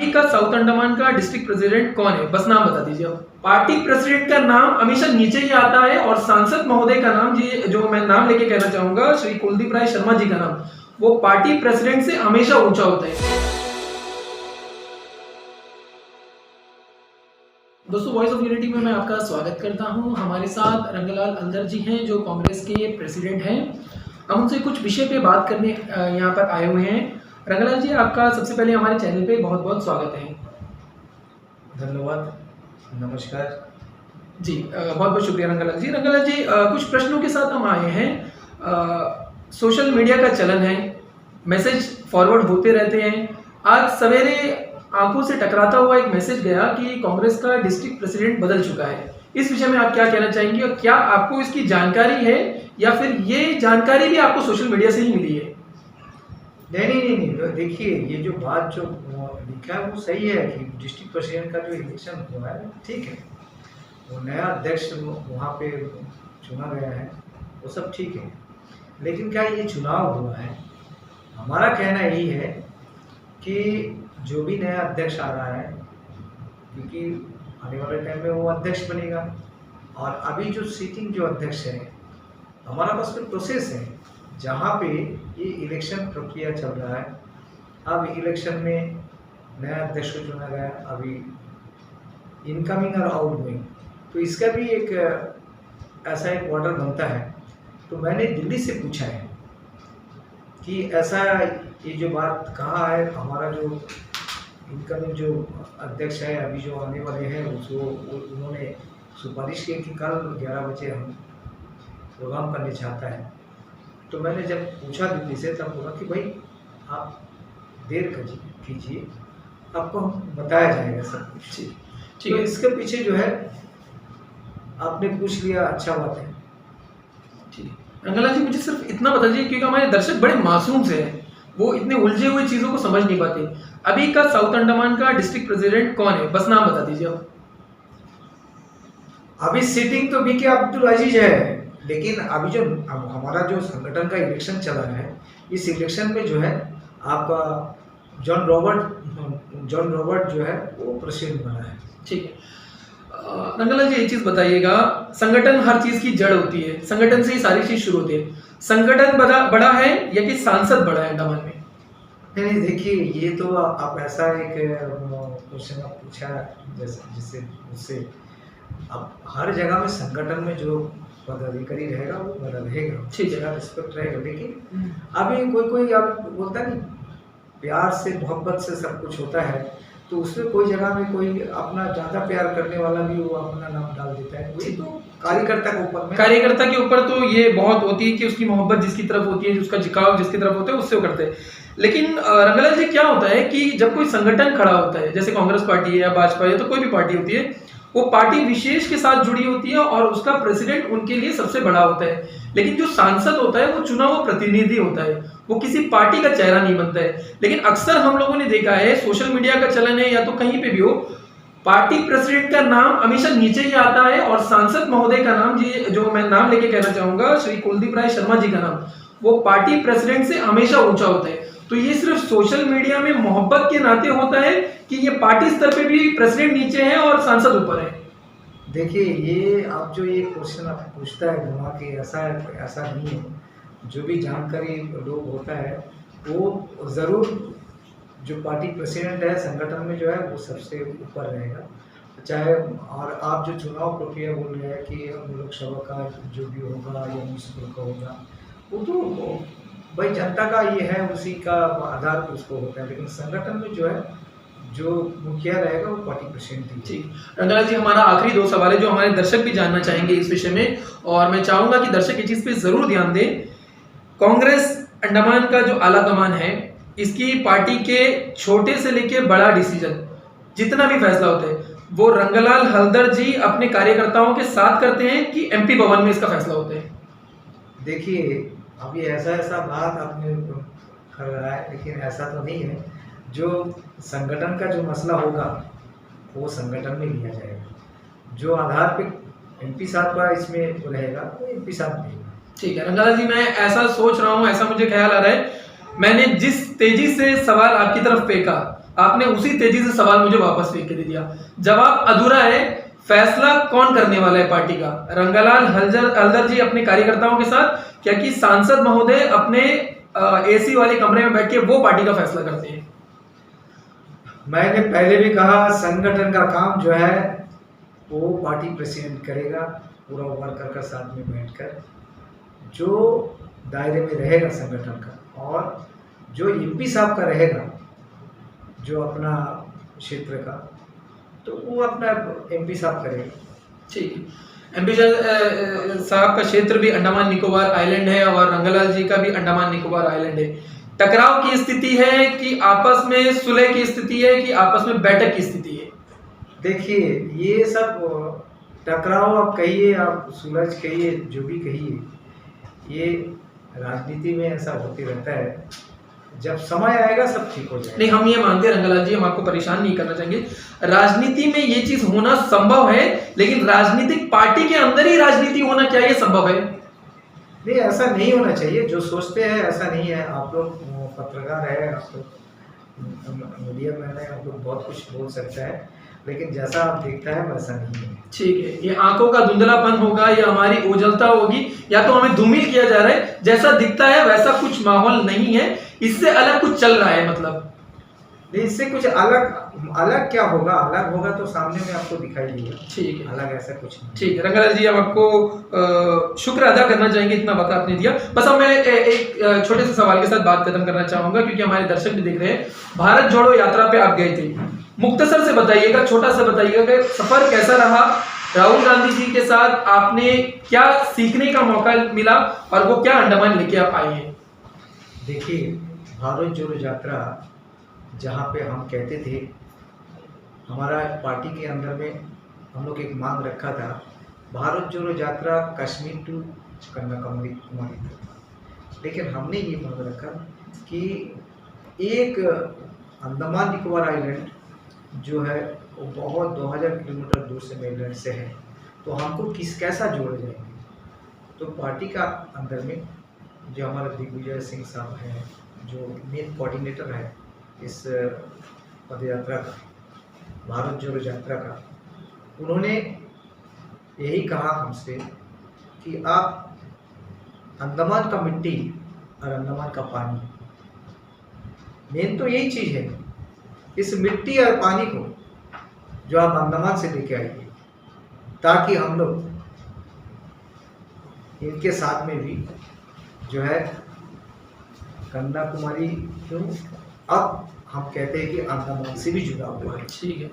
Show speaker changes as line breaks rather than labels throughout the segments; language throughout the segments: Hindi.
अभी का साउथ अंडमान का डिस्ट्रिक्ट प्रेसिडेंट कौन है? बस नाम बता दीजिए आप। पार्टी प्रेसिडेंट का नाम हमेशा नीचे ही आता है और सांसद महोदय का नाम, जी जो मैं नाम लेके कहना चाहूंगा, श्री कुलदीप राय शर्मा जी का नाम, वो पार्टी प्रेसिडेंट से हमेशा ऊंचा होता है। दोस्तों, वॉइस ऑफ यूनिटी में मैं आपका स्वागत करता हूं। हमारे साथ रंगलाल अंदर जी हैं जो कांग्रेस के प्रेसिडेंट हैं। हम उनसे कुछ विषय पे बात करने यहाँ पर आए हुए हैं। रंगलाल जी, आपका सबसे पहले हमारे चैनल पे बहुत बहुत स्वागत है।
धन्यवाद, नमस्कार
जी। बहुत बहुत शुक्रिया रंगलाल जी। रंगलाल जी, कुछ प्रश्नों के साथ हम आए हैं। सोशल मीडिया का चलन है, मैसेज फॉरवर्ड होते रहते हैं। आज सवेरे आंखों से टकराता हुआ एक मैसेज गया कि कांग्रेस का डिस्ट्रिक्ट प्रेसिडेंट बदल चुका है। इस विषय में आप क्या कहना चाहेंगे और क्या आपको इसकी जानकारी है या फिर ये जानकारी भी आपको सोशल मीडिया से ही मिली है?
नहीं, देखिए, ये जो बात जो लिखा है वो सही है कि डिस्ट्रिक्ट प्रेसिडेंट का जो इलेक्शन हुआ है, ठीक है, वो नया अध्यक्ष वहाँ पे चुना गया है, वो सब ठीक है। लेकिन क्या ये चुनाव हुआ है? हमारा कहना यही है कि जो भी नया अध्यक्ष आ रहा है, क्योंकि आने वाले टाइम में वो अध्यक्ष बनेगा, और अभी जो सीटिंग जो अध्यक्ष है, हमारा पास में प्रोसेस है जहाँ पे ये इलेक्शन प्रक्रिया चल रहा है। अब इलेक्शन में नया अध्यक्ष को चुना गया, अभी इनकमिंग और आउटगोइंग, तो इसका भी एक ऐसा एक ऑर्डर बनता है। तो मैंने दिल्ली से पूछा है कि ऐसा ये जो बात कहा है, हमारा जो इनकमिंग जो अध्यक्ष है, अभी जो आने वाले हैं, उसको उन्होंने सुपारिश की कि कल 11 बजे हम प्रोग्राम करने चाहता है। तो मैंने जब पूछा दिल्ली से, तब बोला कि भाई आप देर कीजिए, आपको बताया जाएगा सब कुछ। ठीक है, इसके पीछे जो है आपने पूछ लिया, अच्छा बात है।
ठीक है रंगलाल जी, मुझे सिर्फ इतना बता दीजिए, क्योंकि हमारे दर्शक बड़े मासूम से हैं, वो इतने उलझे हुए चीजों को समझ नहीं पाते। अभी का साउथ अंडमान का डिस्ट्रिक्ट प्रेसिडेंट कौन है? बस नाम बता दीजिए आप।
अभी सीटिंग तो बीके अब्दुल अजीज है, लेकिन अभी जो हमारा जो संगठन का इलेक्शन चला है, इस इलेक्शन में जो है आपका जॉन रॉबर्ट जो है वो प्रेसिडेंट बना है।
ठीक है रंगलाल जी, एक चीज बताइएगा, संगठन हर चीज की जड़ होती है, संगठन से ही सारी चीज शुरू होती है। संगठन बड़ा है या कि सांसद बड़ा है अंडमान में?
नहीं, देखिए, ये तो आप ऐसा एक क्वेश्चन आप पूछा जिससे मुझसे, अब हर जगह में संगठन में जो पदाधिकारी रहेगा वो रहेगा,
ठीक है,
रिस्पेक्ट रहेगा। लेकिन अभी कोई आप बोलता नहीं, प्यार से मोहब्बत से सब कुछ होता है, तो उसमें कोई जगह में कोई अपना ज़्यादा प्यार करने वाला भी वो अपना नाम डाल देता है। वही तो कार्यकर्ता के ऊपर में,
कार्यकर्ता के ऊपर तो ये बहुत होती है कि उसकी मोहब्बत जिसकी तरफ होती है, उसका झुकाव जिसकी तरफ होता है, उससे वो करते हैं। लेकिन रंगलाल जी, क्या होता है कि जब कोई संगठन खड़ा होता है, जैसे कांग्रेस पार्टी है या भाजपा है, तो कोई भी पार्टी होती है, वो पार्टी विशेष के साथ जुड़ी होती है और उसका प्रेसिडेंट उनके लिए सबसे बड़ा होता है। लेकिन जो सांसद होता है वो चुना हुआ प्रतिनिधि होता है, वो किसी पार्टी का चेहरा नहीं बनता है। लेकिन अक्सर हम लोगों ने देखा है, सोशल मीडिया का चलन है या तो कहीं पे भी हो, पार्टी प्रेसिडेंट का नाम हमेशा नीचे ही आता है और सांसद महोदय का नाम, जी जो मैं नाम लेके कहना चाहूंगा, श्री कुलदीप राय शर्मा जी का नाम, वो पार्टी प्रेसिडेंट से हमेशा ऊंचा होता है। तो ये सिर्फ सोशल मीडिया में मोहब्बत के नाते होता है कि ये पार्टी स्तर पे भी प्रेसिडेंट नीचे है और सांसद ऊपर है?
देखिए, ये आप जो ये क्वेश्चन आप पूछता है घुमा के, ऐसा नहीं है। जो भी जानकारी लोग होता है वो ज़रूर जो पार्टी प्रेसिडेंट है संगठन में जो है वो सबसे ऊपर रहेगा। चाहे, और आप जो चुनाव प्रक्रिया बोल रहे हैं कि लोकसभा का जो भी होगा या म्यूनिसिपल का होगा, वो तो भाई जनता का ये है, उसी का आधार पर उसको होता है। लेकिन संगठन में जो है जो मुखिया रहेगा वो पार्टी प्रेसिडेंट ही।
ठीक रंगलाल जी, हमारा आखिरी 2 सवाल है जो हमारे दर्शक भी जानना चाहेंगे इस विषय में, और मैं चाहूंगा कि दर्शक इस चीज पे जरूर ध्यान दें। कांग्रेस अंडमान का जो आला कमान है, इसकी पार्टी के छोटे से लेके बड़ा डिसीजन, जितना भी फैसला होता है, वो रंगलाल हल्दर जी अपने कार्यकर्ताओं के साथ करते हैं कि एमपी भवन में इसका फैसला होता है?
देखिए, अभी ऐसा बात आपने कर रहा है, लेकिन ऐसा तो नहीं है। जो संगठन का जो मसला होगा वो संगठन में लिया जाएगा। जो आधार पे एमपी साहब का इसमें रहेगा वो एमपी साहब देगा।
ठीक है रंगलाल जी, मैं ऐसा सोच रहा हूँ, ऐसा मुझे ख्याल आ रहा है, मैंने जिस तेजी से सवाल आपकी तरफ फेंका, आपने उसी तेजी से सवाल मुझे वापस फेंक के दे दिया। जवाब अधूरा है। फैसला कौन करने वाला है पार्टी का? रंगालाल हलदर जी अपने कार्यकर्ताओं के साथ, क्या कि सांसद महोदय अपने एसी वाले कमरे में बैठ के वो पार्टी का फैसला करते हैं?
मैंने पहले भी कहा, संगठन का काम जो है वो पार्टी प्रेसिडेंट करेगा, पूरा वर्कर का साथ में बैठकर जो दायरे में रहेगा संगठन का, और जो एमपी साहब का रहेगा जो अपना क्षेत्र का, तो वो अपना एमपी साहब करेगा।
ठीक है। एमपी साहब का क्षेत्र भी अंडमान निकोबार आइलैंड है और रंगालाल जी का भी अंडमान निकोबार आइलैंड है। टकराव की स्थिति है कि आपस में सुलह की स्थिति है कि आपस में बैठक की स्थिति है?
देखिए, ये सब टकराव आप कहिए, आप सुलझ कहिए, जो भी कहिए, ये राजनीति में ऐसा होते रहता है। जब समय आएगा सब ठीक हो जाएगा।
नहीं, हम ये मानते हैं रंगालाल जी, हम आपको परेशान नहीं करना चाहेंगे। राजनीति में ये चीज होना संभव है, लेकिन राजनीतिक पार्टी के अंदर ही राजनीति होना क्या ये संभव है?
नहीं, ऐसा नहीं होना चाहिए। जो सोचते हैं ऐसा नहीं है। आप लोग पत्रकार है, आप लोग मीडिया मैन है, आप लोग बहुत कुछ बोल सकता है, लेकिन जैसा आप देखता है वैसा नहीं है।
ठीक है, ये आंखों का धुंधलापन होगा या हमारी ओझलता होगी, या तो हमें धूमिल किया जा रहा है। जैसा दिखता है वैसा कुछ माहौल नहीं है, इससे अलग कुछ चल रहा है मतलब।
नहीं, इससे कुछ अलग क्या होगा? अलग होगा तो सामने में आपको दिखाई देगा।
ठीक है,
अलग ऐसा कुछ नहीं।
ठीक है रंगालाल जी, हम आपको शुक्र अदा करना चाहेंगे, इतना वक्त आपने दिया। बस अब मैं एक छोटे से सवाल के साथ बात खत्म करना चाहूंगा, क्योंकि हमारे दर्शक भी देख रहे हैं। भारत जोड़ो यात्रा पे आप गए थे, मुख्तसर से बताइएगा, छोटा सा बताइएगा कि सफर कैसा रहा, राहुल गांधी जी के साथ आपने क्या सीखने का मौका मिला और वो क्या अंडमान लेके आप आए हैं?
देखिए, भारत जोड़ो यात्रा जहाँ पे हम कहते थे, हमारा पार्टी के अंदर में हम लोग एक मांग रखा था, भारत जोड़ो यात्रा कश्मीर टू कन्याकुमारी तक। लेकिन हमने ये मांग रखा कि एक अंडमान निकोबार आइलैंड जो है वो बहुत 2000 किलोमीटर दूर से मेनलैंड से है, तो हमको कैसा जोड़ जाएंगे। तो पार्टी का अंदर में जो हमारा दिग्विजय सिंह साहब हैं, जो मेन कोऑर्डिनेटर है इस पद यात्रा का, भारत जोड़ो यात्रा का, उन्होंने यही कहा हमसे कि आप अंडमान का मिट्टी और अंडमान का पानी, मेन तो यही चीज़ है, इस मिट्टी और पानी को जो आप अंडमान से लेके आइए, ताकि हम लोग इनके साथ में भी जो है कन्याकुमारी क्यों, अब हम कहते हैं कि अंडमान से भी जुड़ा हुआ है।
ठीक है,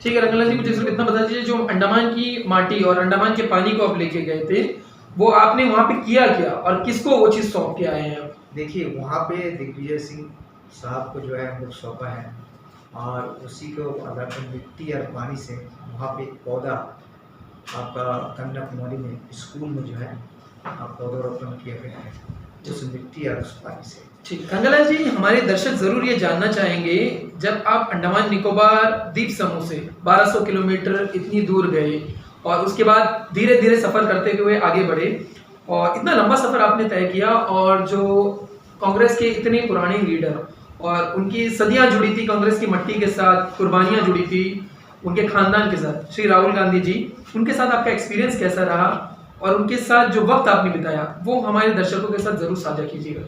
ठीक है रंगालाल जी, मुझे सिर्फ इतना बता दीजिए, जो अंडमान की माटी और अंडमान के पानी को आप लेके गए थे, वो आपने वहाँ पे किया क्या और किसको वो चीज़ सौंप के आए हैं आप?
देखिए, वहाँ पे दिग्विजय सिंह साहब को जो है हम लोग सौंपा है, और उसी को आधार पर मिट्टी और पानी से वहाँ पे एक पौधा आपका कन्याकुमारी में स्कूल में जो है पौधारोपण किया गया है, उस मिट्टी और उस पानी से।
ठीक, रंगालाल जी, हमारे दर्शक जरूर ये जानना चाहेंगे, जब आप अंडमान निकोबार द्वीप समूह से 1200 किलोमीटर इतनी दूर गए और उसके बाद धीरे धीरे सफर करते हुए आगे बढ़े और इतना लंबा सफर आपने तय किया, और जो कांग्रेस के इतने पुराने लीडर और उनकी सदियां जुड़ी थी कांग्रेस की मट्टी के साथ, कुर्बानियां जुड़ी थी उनके खानदान के साथ, श्री राहुल गांधी जी, उनके साथ आपका एक्सपीरियंस कैसा रहा और उनके साथ जो वक्त आपने बिताया वो हमारे दर्शकों के साथ जरूर साझा कीजिएगा।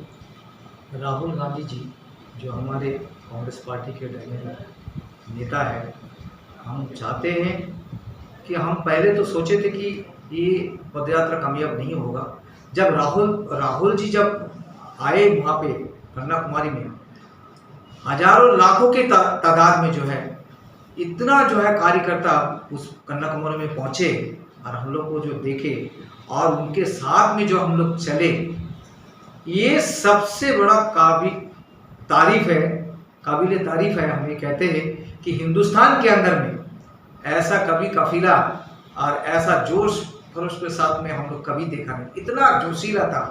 राहुल गांधी जी जो हमारे कांग्रेस पार्टी के नेता है, हम चाहते हैं कि हम पहले तो सोचे थे कि ये पदयात्रा कामयाब नहीं होगा। जब राहुल जी जब आए वहाँ पे कन्याकुमारी में, हजारों लाखों के तादाद में जो है इतना जो है कार्यकर्ता उस कन्याकुमारी में पहुँचे और हम लोग को जो देखे और उनके साथ में जो हम लोग चले, ये सबसे बड़ा काबिल तारीफ है। हम ये कहते हैं कि हिंदुस्तान के अंदर में ऐसा कभी काफिला और ऐसा जोश खरोश के साथ में हम लोग कभी देखा नहीं। इतना जोशीला था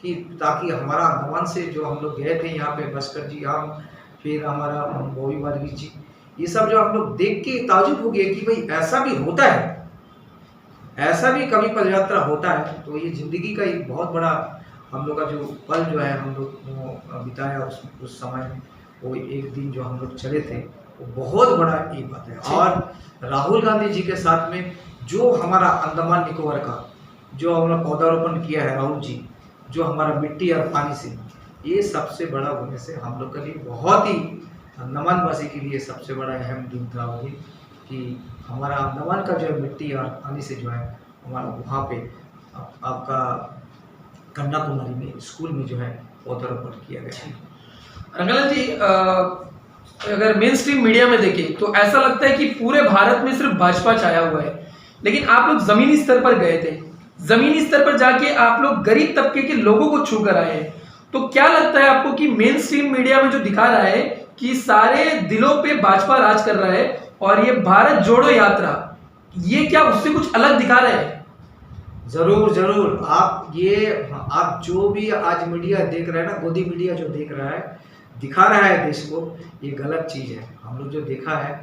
कि ताकि हमारा अंडमान से जो हम लोग गए थे यहाँ पे, भास्कर जी, हम फिर हमारा बॉबी वर्गीस जी, ये सब जो हम लोग देख के ताजुब हो गए कि भाई ऐसा भी होता है, ऐसा भी कभी पदयात्रा होता है। तो ये ज़िंदगी का एक बहुत बड़ा हम लोग का जो पल जो है हम लोग बिताया उस समय में, वो एक दिन जो हम लोग चले थे वो बहुत बड़ा ये बात है। और राहुल गांधी जी के साथ में जो हमारा अंडमान निकोबार का जो हमने पौधारोपण किया है, राहुल जी जो हमारा मिट्टी और पानी से, ये सबसे बड़ा होने से हम लोग के लिए बहुत ही अंडमानवासी के लिए सबसे बड़ा अहम दिन था वो कि हमारा अंडमान का जो है मिट्टी और पानी से जो है हमारा वहाँ पे आपका कन्याकुमारी में स्कूल में जो है पौधारोपण किया गया।
रंगलाल जी, अगर मेन स्ट्रीम मीडिया में देखें तो ऐसा लगता है कि पूरे भारत में सिर्फ भाजपा छाया हुआ है, लेकिन आप लोग जमीनी स्तर पर गए थे, जमीनी स्तर पर जाके आप लोग गरीब तबके के लोगों को छू कर आए हैं। तो क्या लगता है आपको कि मेन स्ट्रीम मीडिया में जो दिखा रहा है कि सारे दिलों पे भाजपा राज कर रहा है और ये भारत जोड़ो यात्रा, ये क्या उससे कुछ अलग दिखा रहा है?
जरूर जरूर, आप जो भी आज मीडिया देख रहे हैं ना, गोदी मीडिया जो देख रहा है, दिखा रहा है देश को, ये गलत चीज है। हम लोग जो देखा है,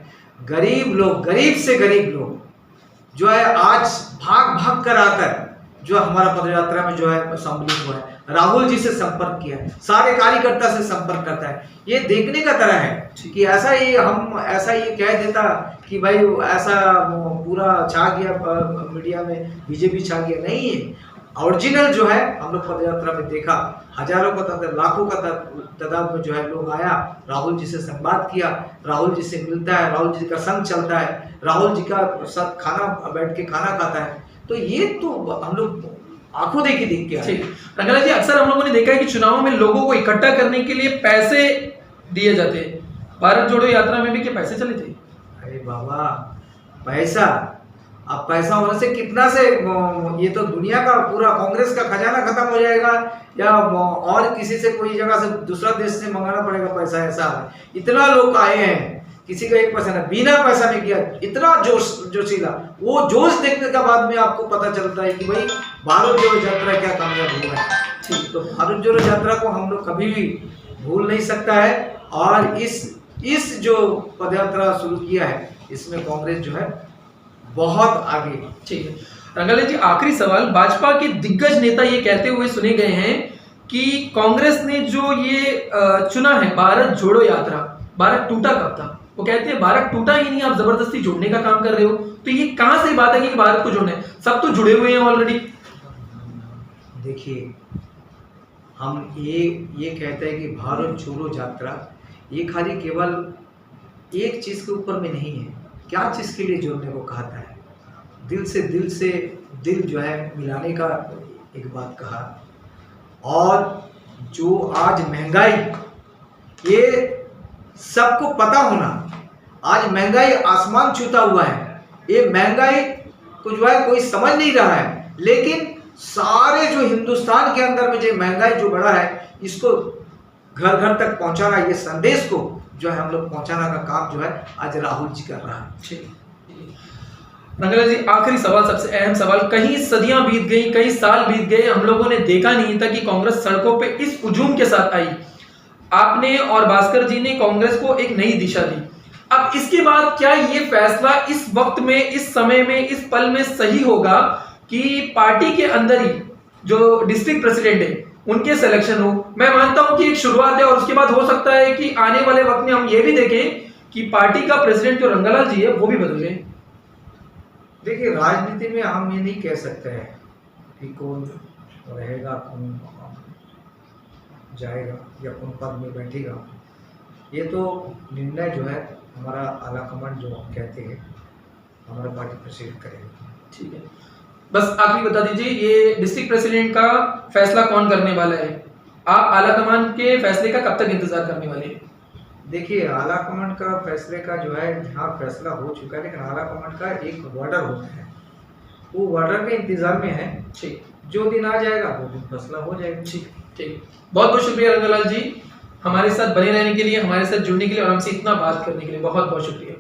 गरीब लोग, गरीब से गरीब लोग जो है आज भाग भाग कर आकर जो हमारा पदयात्रा में जो है सम्मिलित हुआ है, राहुल जी से संपर्क किया है, सारे कार्यकर्ता से संपर्क करता है। ये देखने का तरह है कि ऐसा ये कह देता कि भाई ऐसा पूरा छा गया मीडिया में, बीजेपी छा गया, नहीं है। ओरिजिनल जो है हम लोग पदयात्रा में देखा, हजारों का तादाद, लाखों का तादाद में जो है लोग आया, राहुल जी से संवाद किया, राहुल जी से मिलता है, राहुल जी का संग चलता है, राहुल जी का साथ खाना बैठ के खाना खाता है। तो ये तो हम लोग आंखों देखी देख के आए।
रंगलाल जी, अक्सर हम लोगों ने देखा है कि चुनाव में लोगों को इकट्ठा करने के लिए पैसे दिए जाते हैं। भारत जोड़ो यात्रा में भी क्या पैसे चले थे?
अरे बाबा, पैसा, अब पैसा होने से कितना से ये तो दुनिया का पूरा कांग्रेस का खजाना खत्म हो जाएगा या और किसी से कोई जगह से दूसरा देश से मंगाना पड़ेगा पैसा। ऐसा है, इतना लोग आए हैं, किसी का एक पैसा ना, बिना पैसा में किया, इतना जोशीला। वो जोश देखने के बाद में आपको पता चलता है कि भाई भारत जोड़ो यात्रा क्या कामयाब हुआ है। ठीक, तो भारत जोड़ो यात्रा को हम लोग कभी भी भूल नहीं सकता है। और इस जो पदयात्रा शुरू किया है, इसमें कांग्रेस जो है बहुत आगे।
ठीक है रंगलाल जी, आखिरी सवाल, भाजपा के दिग्गज नेता ये कहते हुए सुने गए हैं कि कांग्रेस ने जो ये चुना है भारत जोड़ो यात्रा, भारत टूटा कब था? वो कहते हैं भारत टूटा ही नहीं, आप जबरदस्ती जोड़ने का काम कर रहे हो। तो ये कहां से बात है कि भारत को जोड़ना है? सब तो जुड़े हुए हैं ऑलरेडी।
देखिए, हम ये कहते हैं कि भारत जोड़ो यात्रा ये खाली केवल एक चीज के ऊपर में नहीं है। क्या चीज के लिए जोड़ने को कहता है? दिल से दिल जो है मिलाने का एक बात कहा। और जो आज महंगाई, ये सबको पता होना, आज महंगाई आसमान छूता हुआ है। ये महंगाई को जो है कोई समझ नहीं रहा है, लेकिन सारे जो हिंदुस्तान के अंदर में जो महंगाई जो बढ़ा है, इसको घर घर तक पहुंचाना, ये संदेश को जो है हम लोग पहुंचाना का काम जो है आज राहुल जी कर रहा है।
रंगलाल जी, आखिरी सवाल, सबसे अहम सवाल, कहीं सदियां बीत गई, कई साल बीत गए, हम लोगों ने देखा नहीं था कि कांग्रेस सड़कों पे इस हुजूम के साथ आई। आपने और भास्कर जी ने कांग्रेस को एक नई दिशा दी। अब इसके बाद क्या ये फैसला इस वक्त में, इस समय में, इस पल में सही होगा कि पार्टी के अंदर ही जो डिस्ट्रिक्ट प्रेसिडेंट है उनके सिलेक्शन हो? मैं मानता हूं कि एक शुरुआत है और उसके बाद हो सकता है कि आने वाले वक्त में हम ये भी देखें कि पार्टी का प्रेसिडेंट जो रंगलाल जी है वो भी बदल जाए।
देखिए, राजनीति में हम ये नहीं कह सकते हैं कि कौन रहेगा, कौन जाएगा या कौन पद में बैठेगा। ये तो निर्णय जो है हमारा आलाकमान जो हम कहते हैं, हमारा पार्टी प्रेसिडेंट करेगा।
ठीक है, बस आखिरी बता दीजिए, ये डिस्ट्रिक्ट प्रेसिडेंट का फैसला कौन करने वाला है? आप आलाकमान के फैसले का कब तक इंतजार करने वाले हैं?
देखिए, आलाकमान का फैसले का जो है यहाँ फैसला हो चुका है, लेकिन आलाकमान का एक वार्डर होता है, वो वार्डर के इंतजार में है।
ठीक,
जो दिन आ जाएगा वो दिन फैसला हो जाएगा।
ठीक ठीक, बहुत बहुत शुक्रिया रंगलाल जी, हमारे साथ बने रहने के लिए, हमारे साथ जुड़ने के लिए और हमसे इतना बात करने के लिए बहुत बहुत शुक्रिया।